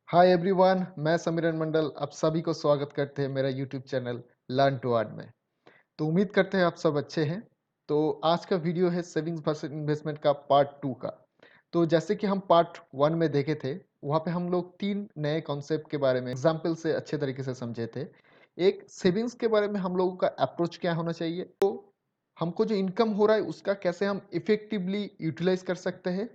Hi everyone, मैं समीरन मंडल आप सभी को स्वागत करते हैं मेरा YouTube channel learn to earn में। तो उम्मीद करते हैं आप सब अच्छे हैं। तो आज का वीडियो है सेविंग्स वर्सेस इन्वेस्टमेंट का पार्ट 2 का। तो जैसे कि हम पार्ट 1 में देखे थे, वहाँ पे हम लोग 3 नए कॉन्सेप्ट के बारे में एग्जाम्पल से अच्छे तरीके से समझे थे। एक सेविंग्स के बारे में हम लोगों का अप्रोच क्या होना चाहिए, तो हमको जो इनकम हो रहा है उसका कैसे हम इफेक्टिवली यूटिलाइज कर सकते हैं।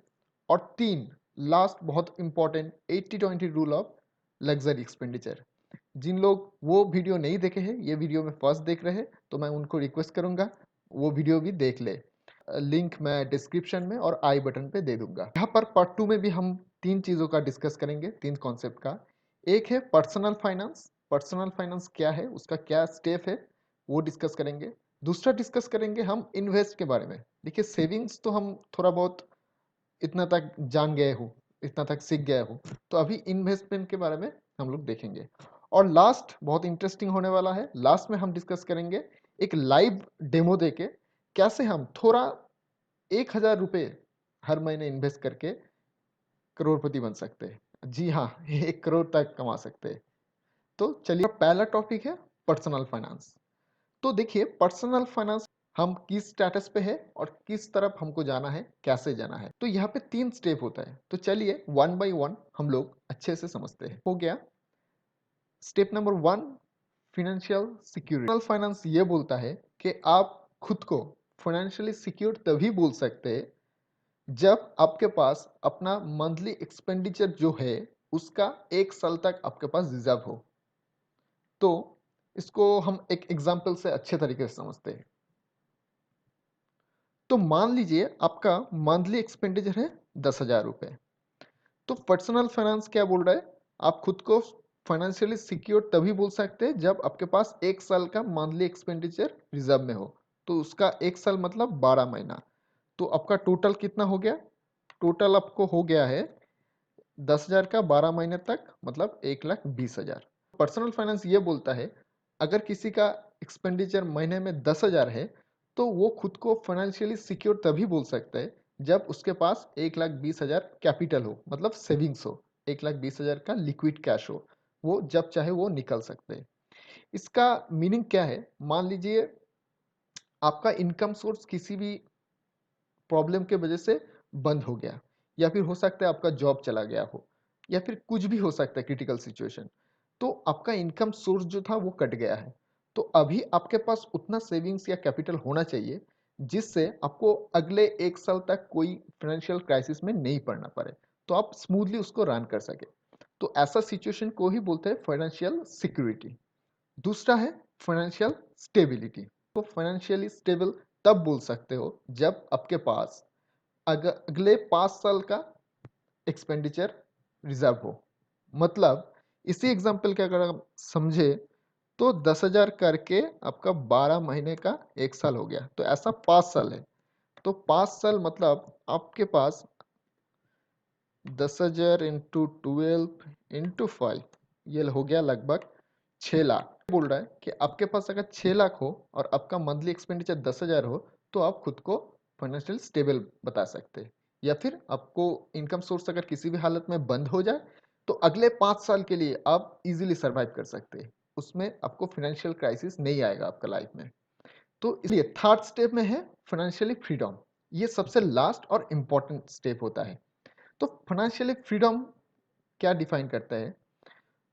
और 3 लास्ट बहुत important 80-20 rule of luxury expenditure. जिन लोग वो वीडियो नहीं देखे हैं, ये वीडियो में फर्स्ट देख रहे हैं, तो मैं उनको रिक्वेस्ट करूंगा वो वीडियो भी देख ले। लिंक मैं डिस्क्रिप्शन में और आई बटन पे दे दूंगा। यहाँ पर पार्ट 2 में भी हम 3 चीज़ों का डिस्कस करेंगे, 3 कॉन्सेप्ट का। एक है पर्सनल फाइनेंस। पर्सनल फाइनेंस क्या है, उसका क्या स्टेप है, वो डिस्कस करेंगे। दूसरा डिस्कस करेंगे हम इन्वेस्ट के बारे में। देखिए, सेविंग्स तो हम थोड़ा बहुत इतना तक जान गए हो, इतना तक सीख गए हो। तो अभी इन्वेस्टमेंट के बारे में हम लोग देखेंगे। और लास्ट बहुत इंटरेस्टिंग होने वाला है, लास्ट में हम डिस्कस करेंगे एक लाइव डेमो देके कैसे हम थोड़ा 1,000 रुपये हर महीने इन्वेस्ट करके करोड़पति बन सकते हैं। जी हाँ, 1 करोड़ तक कमा सकते हैं। तो चलिए, पहला टॉपिक है पर्सनल फाइनेंस। तो देखिए, पर्सनल फाइनेंस हम किस स्टेटस पे है और किस तरफ हमको जाना है, कैसे जाना है। तो यहाँ पे 3 स्टेप होता है। तो चलिए वन बाय वन हम लोग अच्छे से समझते हैं। हो गया step number 1, financial security. Personal finance ये बोलता है कि आप खुद को फाइनेंशियली सिक्योर तभी बोल सकते हैं जब आपके पास अपना मंथली एक्सपेंडिचर जो है उसका 1 साल तक आपके पास रिजर्व हो। तो इसको हम एक एग्जाम्पल से अच्छे तरीके से समझते हैं। तो मान लीजिए आपका मंथली एक्सपेंडिचर है 10,000 रुपये। तो पर्सनल फाइनेंस क्या बोल रहा है, आप खुद को फाइनेंशियली सिक्योर तभी बोल सकते हैं जब आपके पास 1 साल का मंथली एक्सपेंडिचर रिजर्व में हो। तो उसका 1 साल मतलब 12 महीना। तो आपका टोटल कितना हो गया, टोटल आपको हो गया है 10,000 का 12 महीने तक, मतलब 1,20,000। पर्सनल फाइनेंस ये बोलता है अगर किसी का एक्सपेंडिचर महीने में 10,000 है तो वो खुद को फाइनेंशियली सिक्योर तभी बोल सकता है जब उसके पास 1,20,000 कैपिटल हो, मतलब सेविंग्स हो, 1,20,000 का लिक्विड कैश हो, वो जब चाहे वो निकल सकते हैं। इसका मीनिंग क्या है, मान लीजिए आपका इनकम सोर्स किसी भी प्रॉब्लम के वजह से बंद हो गया, या फिर हो सकता है आपका जॉब चला गया हो, या फिर कुछ भी हो सकता है क्रिटिकल सिचुएशन। तो आपका इनकम सोर्स जो था वो कट गया है। तो अभी आपके पास उतना सेविंग्स या कैपिटल होना चाहिए जिससे आपको अगले 1 साल तक कोई फाइनेंशियल क्राइसिस में नहीं पड़ना पड़े, तो आप स्मूथली उसको रन कर सके। तो ऐसा सिचुएशन को ही बोलते हैं फाइनेंशियल सिक्योरिटी। दूसरा है फाइनेंशियल स्टेबिलिटी। तो फाइनेंशियली स्टेबल तब बोल सकते हो जब आपके पास अगले 5 साल का एक्सपेंडिचर रिजर्व हो। मतलब इसी एग्जाम्पल के अगर आप समझे तो 10,000 करके आपका 12 महीने का 1 साल हो गया, तो ऐसा 5 साल है। तो 5 साल मतलब आपके पास 10,000 इंटू 12 इंटू 5, ये हो गया लगभग 6 लाख। बोल रहा है कि आपके पास अगर 6 लाख हो और आपका मंथली एक्सपेंडिचर 10,000 हो तो आप खुद को फाइनेंशियल स्टेबल बता सकते हैं। या फिर आपको इनकम सोर्स अगर किसी भी हालत में बंद हो जाए तो अगले 5 साल के लिए आप इजीली सरवाइव कर सकते हैं, उसमें आपको फाइनेंशियल क्राइसिस नहीं आएगा आपका लाइफ में। तो इसलिए थर्ड स्टेप में है फाइनेंशियली फ्रीडम। ये सबसे लास्ट और इम्पोर्टेंट स्टेप होता है। तो फाइनेंशियली फ्रीडम क्या डिफाइन करता है,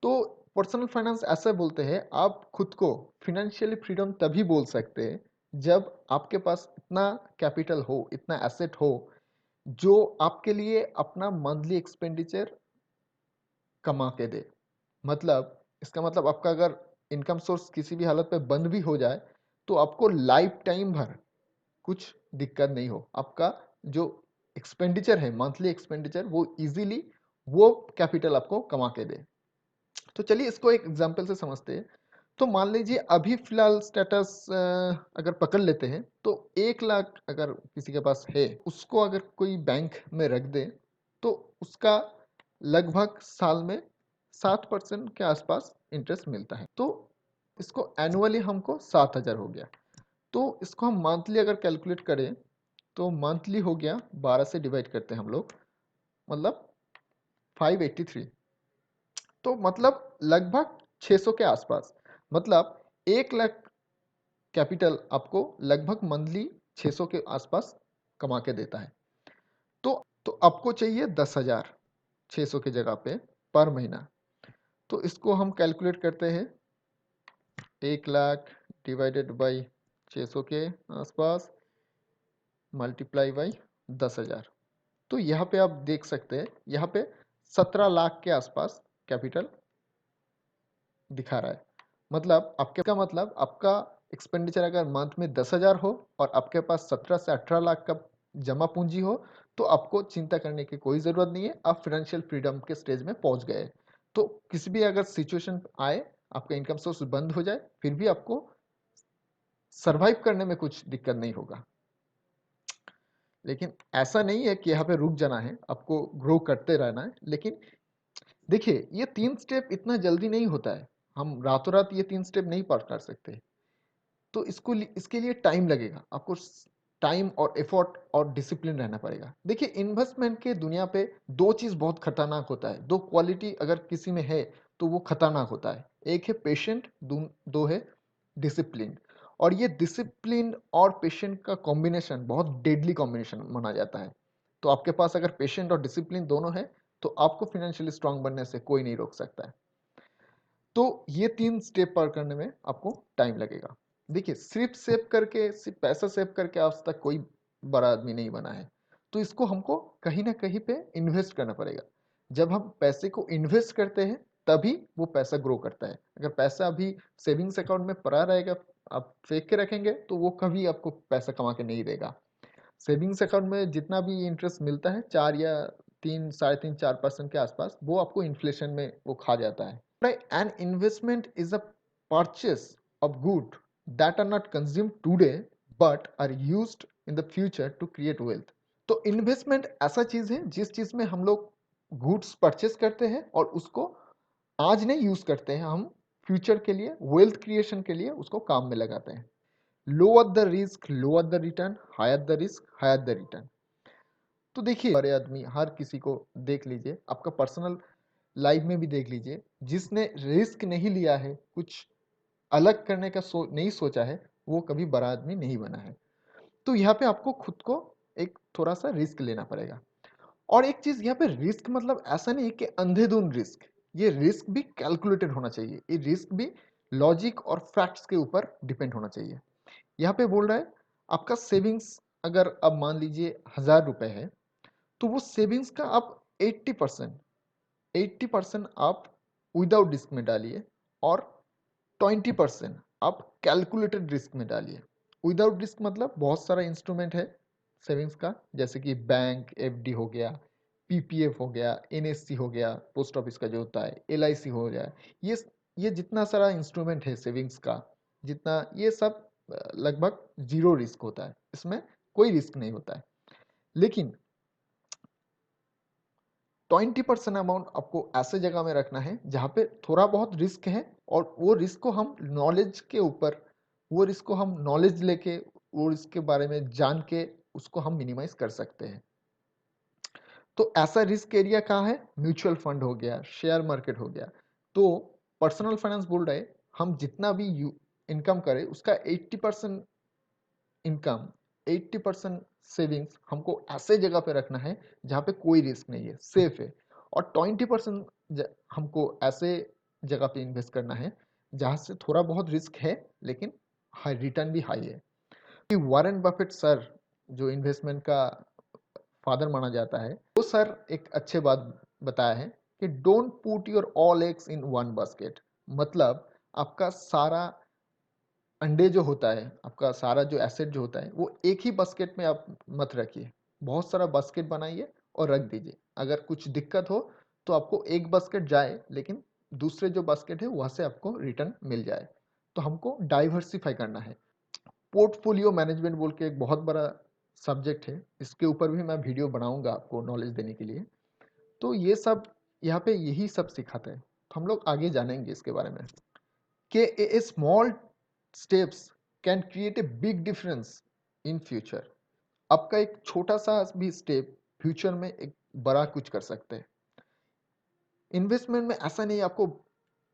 तो पर्सनल फाइनेंस ऐसा बोलते हैं आप खुद को फिनेंशियली फ्रीडम तभी बोल सकते हैं जब आपके पास इतना कैपिटल हो, इतना एसेट हो जो आपके लिए अपना मंथली एक्सपेंडिचर कमा के दे। मतलब इसका मतलब आपका अगर इनकम सोर्स किसी भी हालत में बंद भी हो जाए तो आपको लाइफ टाइम भर कुछ दिक्कत नहीं हो, आपका जो एक्सपेंडिचर है मंथली एक्सपेंडिचर वो इजीली वो कैपिटल आपको कमा के दे। तो चलिए इसको एक एग्जांपल से समझते हैं। तो मान लीजिए अभी फिलहाल स्टेटस अगर पकड़ लेते हैं तो 1 लाख अगर किसी के पास है, उसको अगर कोई बैंक में रख दे तो उसका लगभग साल में 7% के आसपास इंटरेस्ट मिलता है। तो इसको एनुअली हमको 7,000 हो गया। तो इसको हम मंथली अगर कैलकुलेट करें तो मंथली हो गया 12 से डिवाइड करते हैं हम लोग, मतलब 583। तो मतलब लगभग 600 के आसपास, मतलब 1 लाख कैपिटल आपको लगभग मंथली 600 के आसपास कमा के देता है। तो आपको चाहिए 10,000 600 की जगह पे पर महीना। तो इसको हम कैलकुलेट करते हैं, 1 लाख डिवाइडेड बाई 600 के आसपास मल्टीप्लाई बाई 10,000। तो यहाँ पे आप देख सकते हैं, यहाँ पे 17 लाख के आसपास कैपिटल दिखा रहा है। मतलब आपके का मतलब आपका एक्सपेंडिचर अगर मंथ में 10,000 हो और आपके पास 17 से 18 लाख का जमा पूंजी हो, तो आपको चिंता करने की कोई ज़रूरत नहीं है, आप फाइनेंशियल फ्रीडम के स्टेज में पहुंच गए। तो किसी भी अगर सिचुएशन आए, आपका इनकम सोर्स बंद हो जाए, फिर भी आपको सरवाइव करने में कुछ दिक्कत नहीं होगा। लेकिन ऐसा नहीं है कि यहाँ पे रुक जाना है, आपको ग्रो करते रहना है। लेकिन देखिए, ये 3 स्टेप इतना जल्दी नहीं होता है, हम रातों रात ये 3 स्टेप नहीं पार कर सकते। तो इसके लिए टाइम लगेगा, आपको टाइम और एफर्ट और डिसिप्लिन रहना पड़ेगा। देखिए, इन्वेस्टमेंट के दुनिया पे 2 चीज़ बहुत खतरनाक होता है, 2 क्वालिटी अगर किसी में है तो वो खतरनाक होता है। एक है पेशेंट, 2 है डिसिप्लिन। और ये डिसिप्लिन और पेशेंट का कॉम्बिनेशन बहुत डेडली कॉम्बिनेशन माना जाता है। तो आपके पास अगर पेशेंट और डिसिप्लिन दोनों है, तो आपको फाइनेंशियली स्ट्रांग बनने से कोई नहीं रोक सकता है। तो ये 3 स्टेप पार करने में आपको टाइम लगेगा। देखिए, सिर्फ सेव करके, सिर्फ पैसा सेव करके आज तक कोई बड़ा आदमी नहीं बना है। तो इसको हमको कहीं ना कहीं पे इन्वेस्ट करना पड़ेगा। जब हम पैसे को इन्वेस्ट करते हैं, तभी वो पैसा ग्रो करता है। अगर पैसा अभी सेविंग्स अकाउंट में पड़ा रहेगा, आप फेंक के रखेंगे, तो वो कभी आपको पैसा कमा के नहीं देगा। सेविंग्स अकाउंट में जितना भी इंटरेस्ट मिलता है, 4 या 3, 3.5, 4% के आसपास, वो आपको इन्फ्लेशन में वो खा जाता है। An investment is a purchase of good that are not consumed today but are used in the future to create wealth. तो इन्वेस्टमेंट ऐसा चीज है जिस चीज में हम लोग गुड्स परचेस करते हैं और उसको आज नहीं यूज करते हैं, हम फ्यूचर के लिए, वेल्थ क्रिएशन के लिए उसको काम में लगाते हैं। Lower the risk lower the return, higher the risk higher the return. तो देखिए, बड़े आदमी हर किसी को देख लीजिए, आपका पर्सनल लाइफ में भी देख लीजिए, जिसने रिस्क नहीं लिया है, कुछ अलग करने का नहीं सोचा है, वो कभी बड़ा आदमी नहीं बना है। तो यहाँ पे आपको खुद को एक थोड़ा सा रिस्क लेना पड़ेगा। और एक चीज यहाँ पे, रिस्क मतलब ऐसा नहीं कि अंधेधुंध रिस्क, ये रिस्क भी कैलकुलेटेड होना चाहिए, ये रिस्क भी लॉजिक और फैक्ट्स के ऊपर डिपेंड होना चाहिए। यहाँ पे बोल रहा है, आपका सेविंग्स अगर अब मान लीजिए 1,000 रुपए है, तो वो सेविंग्स का आप 80% आप विदाउट रिस्क में डालिए और 20% आप कैलकुलेटेड रिस्क में डालिए। विदाउट रिस्क मतलब बहुत सारा इंस्ट्रूमेंट है सेविंग्स का, जैसे कि बैंक, एफडी हो गया, पीपीएफ हो गया, एनएससी हो गया, पोस्ट ऑफिस का जो होता है, एलआईसी हो गया। ये ये जितना सारा इंस्ट्रूमेंट है सेविंग्स का, जितना ये सब लगभग जीरो रिस्क होता है, इसमें कोई रिस्क नहीं होता है। लेकिन 20% अमाउंट आपको ऐसे जगह में रखना है जहाँ पे थोड़ा बहुत रिस्क है, और वो रिस्क को हम नॉलेज के ऊपर, वो रिस्क को हम नॉलेज लेके, वो रिस्क के बारे में जान के उसको हम मिनिमाइज कर सकते हैं। तो ऐसा रिस्क एरिया कहाँ है? म्यूचुअल फंड हो गया, शेयर मार्केट हो गया। तो पर्सनल फाइनेंस बोल रहे, हम जितना भी इनकम करें, उसका 80% इनकम, 80% सेविंग्स हमको ऐसे जगह पे रखना है जहाँ पे कोई रिस्क नहीं है, सेफ है। और 20% हमको ऐसे जगह पे इन्वेस्ट करना है जहाँ से थोड़ा बहुत रिस्क है, लेकिन हाई रिटर्न भी हाई है। वॉरेन बफेट सर, जो इन्वेस्टमेंट का फादर माना जाता है, वो सर एक अच्छे बात बताया है कि don't put your all eggs in one basket. मतलब आपका सारा अंडे जो होता है, आपका सारा जो एसेट जो होता है, वो एक ही बास्केट में आप मत रखिए, बहुत सारा बास्केट बनाइए और रख दीजिए। अगर कुछ दिक्कत हो तो आपको एक बास्केट जाए, लेकिन दूसरे जो बास्केट है वहां से आपको रिटर्न मिल जाए। तो हमको डाइवर्सिफाई करना है। पोर्टफोलियो मैनेजमेंट बोल के एक बहुत बड़ा सब्जेक्ट है, इसके ऊपर भी मैं वीडियो बनाऊंगा आपको नॉलेज देने के लिए। तो ये सब यहाँ पे यही सब सिखाते हैं, तो हम लोग आगे जानेंगे इसके बारे में कि a small steps can create a big difference in future. आपका एक छोटा सा भी स्टेप फ्यूचर में एक बड़ा कुछ कर सकते हैं। इन्वेस्टमेंट में ऐसा नहीं आपको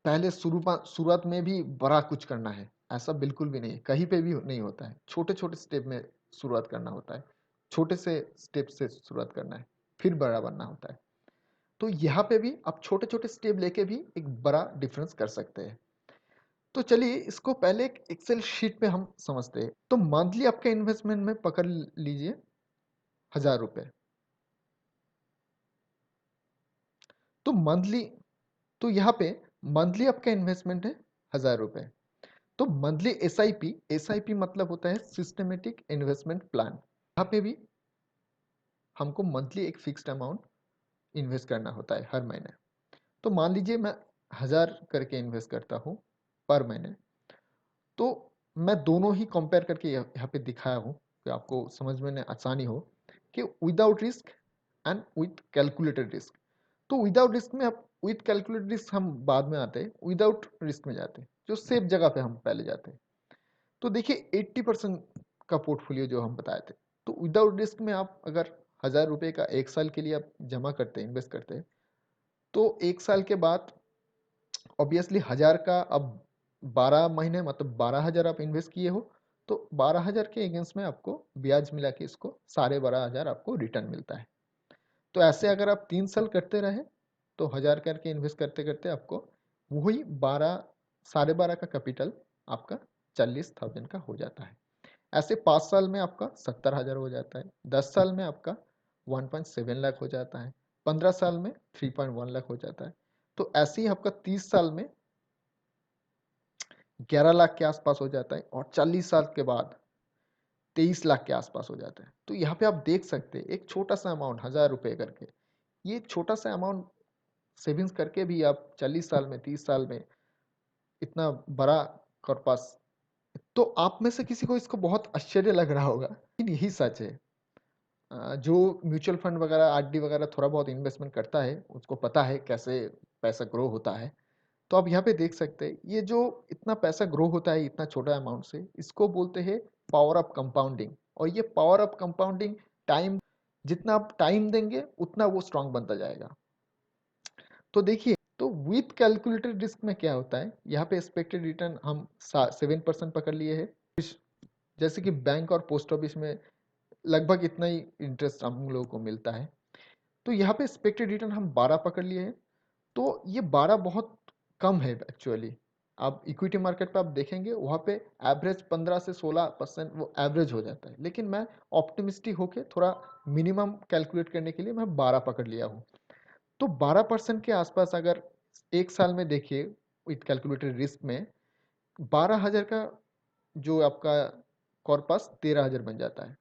पहले शुरुआत में भी बड़ा कुछ करना है, ऐसा बिल्कुल भी नहीं है, कहीं पे भी नहीं होता है। छोटे-छोटे स्टेप में शुरुआत करना होता है, छोटे से स्टेप से शुरुआत करना है, फिर बड़ा बनना होता है। तो यहाँ पे भी आप छोटे-छोटे स्टेप लेके भी एक बड़ा डिफरेंस कर सकते हैं। तो चलिए इसको पहले एक एक्सेल शीट पे हम समझते हैं। तो मंथली आपका इन्वेस्टमेंट में पकड़ लीजिए 1000 रुपये। तो मंथली, तो यहाँ पे मंथली आपका इन्वेस्टमेंट है 1000 रुपये। तो मंथली एसआईपी, एसआईपी मतलब होता है सिस्टमेटिक इन्वेस्टमेंट प्लान। यहाँ पे भी हमको मंथली एक फिक्स्ड अमाउंट इन्वेस्ट करना होता है हर महीने। तो मान लीजिए मैं 1000 करके इन्वेस्ट करता हूँ पर महीने। तो मैं दोनों ही कंपेयर करके यहाँ पे दिखाया हूँ कि आपको समझ में आसानी हो कि without risk and with calculated risk. तो विदाउट रिस्क में आप, विथ कैलकुलेटेड रिस्क हम बाद में आते हैं, विदाउट रिस्क में जाते हैं, जो सेफ जगह पे हम पहले जाते हैं। तो देखिए 80% का पोर्टफोलियो जो हम बताए थे, तो विदाउट रिस्क में आप अगर 1000 रुपये का 1 साल के लिए आप जमा करते हैं, इन्वेस्ट करते हैं, तो 1 साल के बाद ऑब्वियसली 1000 का अब 12 महीने मतलब 12,000 आप इन्वेस्ट किए हो, तो 12,000 के अगेंस्ट में आपको ब्याज मिला के इसको 12,500 आपको रिटर्न मिलता है। तो ऐसे अगर आप 3 साल करते रहे तो 1000 करके इन्वेस्ट करते करते आपको वही 12 का कैपिटल आपका 40,000 का हो जाता है। ऐसे 5 साल में आपका 70,000 हो जाता है, 10 साल में आपका 1.7 लाख हो जाता है, 15 साल में 3.1 लाख हो जाता है। तो ऐसे ही आपका 30 साल में 11 लाख के आसपास हो जाता है और 40 साल के बाद 23 लाख के आसपास हो जाता है। तो यहाँ पे आप देख सकते हैं एक छोटा सा अमाउंट 1000 रुपये करके, ये छोटा सा अमाउंट सेविंग्स करके भी आप 40 साल में, 30 साल में इतना बड़ा कॉर्पस। तो आप में से किसी को इसको बहुत आश्चर्य लग रहा होगा, लेकिन यही सच है। जो म्यूचुअल फंड वगैरह, आरडी वगैरह थोड़ा बहुत इन्वेस्टमेंट करता है, उसको पता है कैसे पैसा ग्रो होता है। तो आप यहाँ पे देख सकते हैं ये जो इतना पैसा ग्रो होता है इतना छोटा अमाउंट से, इसको बोलते हैं पावर ऑफ कंपाउंडिंग। और ये पावर ऑफ कंपाउंडिंग टाइम, जितना आप टाइम देंगे उतना वो स्ट्रांग बनता जाएगा। तो देखिए, तो विथ कैलकुलेटेड रिस्क में क्या होता है, यहाँ पे एक्सपेक्टेड रिटर्न हम 7% पकड़ लिए है। जैसे कि बैंक और पोस्ट ऑफिस में लगभग इतना ही इंटरेस्ट हम लोगों को मिलता है। तो यहाँ पे एक्सपेक्टेड रिटर्न हम 12 पकड़ लिए हैं। तो ये 12 बहुत कम है एक्चुअली। आप इक्विटी मार्केट पे आप देखेंगे वहाँ पे एवरेज 15 से 16% वो एवरेज हो जाता है, लेकिन मैं ऑप्टिमिस्टिक होके थोड़ा मिनिमम कैलकुलेट करने के लिए मैं 12 पकड़ लिया हूँ। तो 12% के आसपास अगर 1 साल में देखिए विथ कैलकुलेटेड रिस्क में 12,000 का जो आपका कॉर्पस 13,000 बन जाता है।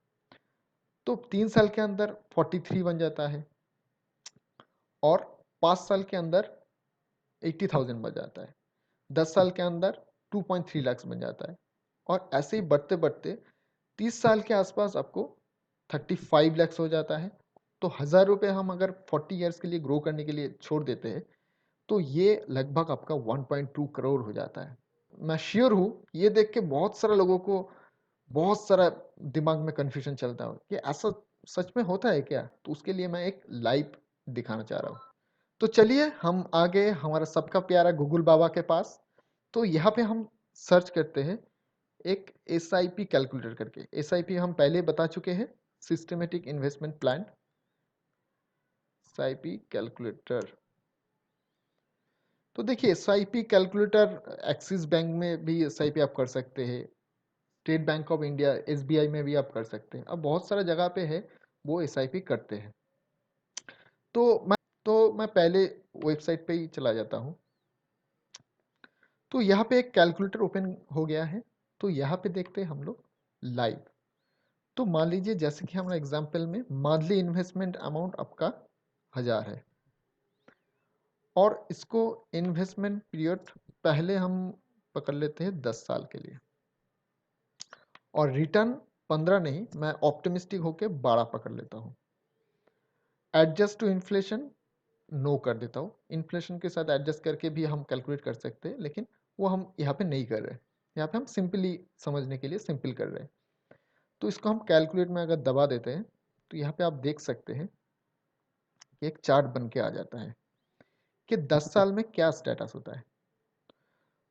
तो 3 साल के अंदर 43 बन जाता है और 5 साल के अंदर 80,000 बन जाता है, 10 साल के अंदर 2.3 लाख बन जाता है और ऐसे ही बढ़ते बढ़ते 30 साल के आसपास आपको 35 लाख हो जाता है। तो 1000 रुपये हम अगर 40 ईयर्स के लिए ग्रो करने के लिए छोड़ देते हैं तो ये लगभग आपका 1.2 करोड़ हो जाता है। मैं श्योर हूँ ये देख के बहुत सारे लोगों को बहुत सारा दिमाग में कंफ्यूजन चलता है कि ऐसा सच में होता है क्या। तो उसके लिए मैं एक लाइव दिखाना चाह रहा हूँ। तो चलिए हम आगे हमारा सबका प्यारा गूगल बाबा के पास। तो यहाँ पे हम सर्च करते हैं एक एस आई पी कैलकुलेटर करके। एस आई पी हम पहले बता चुके हैं, systematic investment plan, S I P calculator. तो देखिए S I P calculator Axis Bank में भी एस आई पी आप कर सकते हैं, State Bank of India S B I में भी आप कर सकते हैं। अब बहुत सारा जगह पे है वो एस आई पी करते हैं। तो मैं तो मैं पहले वेबसाइट पे ही चला जाता हूँ। तो यहाँ पे एक कैलकुलेटर ओपन हो गया है। तो यहाँ पे देखते हैं हम लोग लाइव। तो मान लीजिए जैसे कि हमारा एग्जांपल में मंथली इन्वेस्टमेंट अमाउंट आपका 1000 है और इसको इन्वेस्टमेंट पीरियड पहले हम पकड़ लेते हैं 10 साल के लिए और रिटर्न 15 नहीं, मैं ऑप्टिमिस्टिक होके 12 पकड़ लेता हूँ। एडजस्ट टू इन्फ्लेशन नो कर देता हूँ। इन्फ्लेशन के साथ एडजस्ट करके भी हम कैलकुलेट कर सकते हैं, लेकिन वो हम यहाँ पे नहीं कर रहे। यहाँ पे हम सिंपली समझने के लिए सिंपल कर रहे हैं। तो इसको हम कैलकुलेट में अगर दबा देते हैं तो यहाँ पे आप देख सकते हैं कि एक चार्ट बन के आ जाता है कि 10 साल में क्या स्टेटस होता है।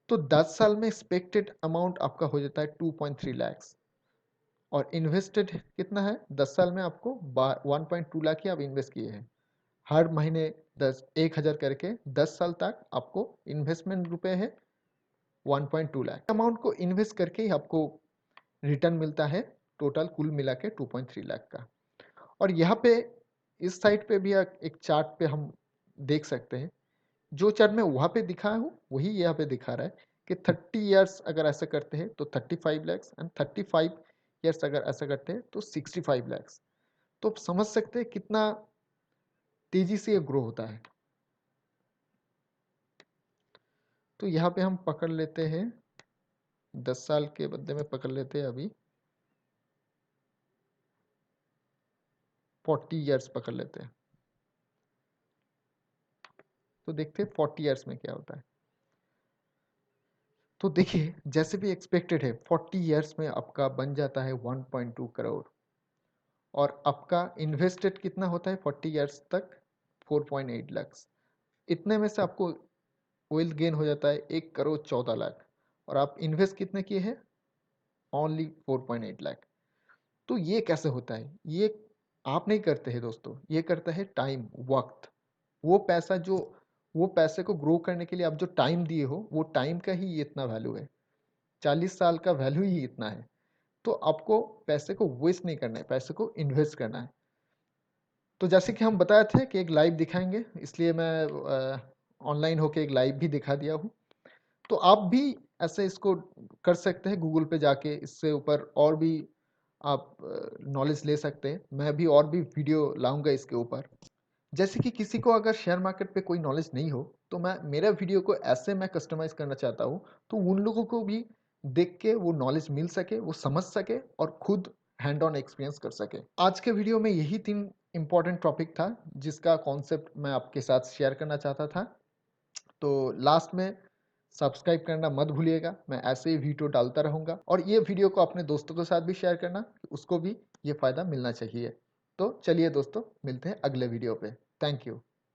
तो 10 साल में एक्सपेक्टेड अमाउंट आपका हो जाता है 2.3 लाख और इन्वेस्टेड कितना है 10 साल में आपको 1.2 लाख ही आप इन्वेस्ट किए हैं। हर महीने 10 1,000 करके 10 साल तक आपको इन्वेस्टमेंट रुपए है 1.2 लाख। अमाउंट को इन्वेस्ट करके ही आपको रिटर्न मिलता है टोटल कुल मिला के 2.3 लाख का। और यहाँ पे इस साइड पे भी एक चार्ट पे हम देख सकते हैं, जो चार्ट मैं वहाँ पे दिखाया हूँ वही यहाँ पे दिखा रहा है कि 30 इयर्स अगर ऐसा करते हैं तो 35 लैक्स एंड 35 इयर्स अगर ऐसा करते हैं तो 65 लैक्स। तो आप समझ सकते हैं कितना तेजी से ये ग्रो होता है। तो यहाँ पे हम पकड़ लेते हैं 10 साल के बदले में पकड़ लेते हैं अभी 40 इयर्स पकड़ लेते हैं। तो देखते हैं 40 इयर्स में क्या होता है। तो देखिए जैसे भी एक्सपेक्टेड है 40 इयर्स में आपका बन जाता है 1.2 करोड़ और आपका इन्वेस्टेड कितना होता है 40 इयर्स तक 4.8 लाख। इतने में से आपको वेल्थ गेन हो जाता है 1,14,00,000 और आप इन्वेस्ट कितने किए हैं ओनली 4.8 लाख। तो ये कैसे होता है, ये आप नहीं करते हैं दोस्तों, ये करता है टाइम, वक्त। वो पैसा जो वो पैसे को ग्रो करने के लिए आप जो टाइम दिए हो वो टाइम का ही इतना वैल्यू है, 40 साल का वैल्यू ही इतना है। तो आपको पैसे को वेस्ट नहीं करना है, पैसे को इन्वेस्ट करना है। तो जैसे कि हम बताए थे कि एक लाइव दिखाएंगे, इसलिए मैं ऑनलाइन होके एक लाइव भी दिखा दिया हूँ। तो आप भी ऐसे इसको कर सकते हैं गूगल पे जाके, इससे ऊपर और भी आप नॉलेज ले सकते हैं। मैं भी और भी वीडियो लाऊंगा इसके ऊपर। जैसे कि किसी को अगर शेयर मार्केट पे कोई नॉलेज नहीं हो तो मैं मेरा वीडियो को ऐसे मैं कस्टमाइज करना चाहता हूँ तो उन लोगों को भी देख के वो नॉलेज मिल सके, वो समझ सके और खुद हैंड ऑन एक्सपीरियंस कर सके। आज के वीडियो में यही 3 इंपॉर्टेंट टॉपिक था जिसका कॉन्सेप्ट मैं आपके साथ शेयर करना चाहता था। तो लास्ट में सब्सक्राइब करना मत भूलिएगा, मैं ऐसे ही वीडियो डालता रहूँगा और ये वीडियो को अपने दोस्तों के साथ भी शेयर करना, उसको भी ये फ़ायदा मिलना चाहिए। तो चलिए दोस्तों, मिलते हैं अगले वीडियो पे। Thank you.